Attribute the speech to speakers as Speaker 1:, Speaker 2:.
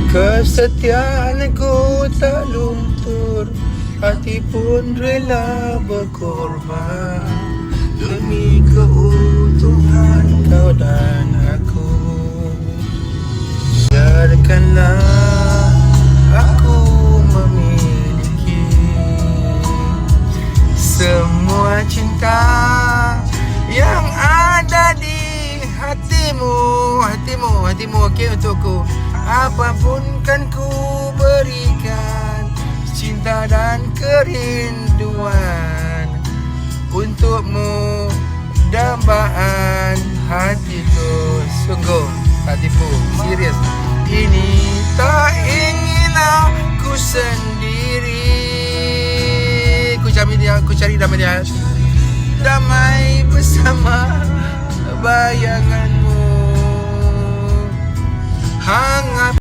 Speaker 1: Kesetiaanku tak luntur, hati pun rela berkorban demi keutuhan kau dan aku. Biarkanlah aku memiliki semua cinta yang ada di hatimu, okey, untukku. Apapun kan ku berikan, cinta dan kerinduan untukmu, dambaan hatiku. Sungguh hatiku, serius. Ini tak ingin aku sendiri. Ku cari damai dia, damai bersama bayanganmu. Hangat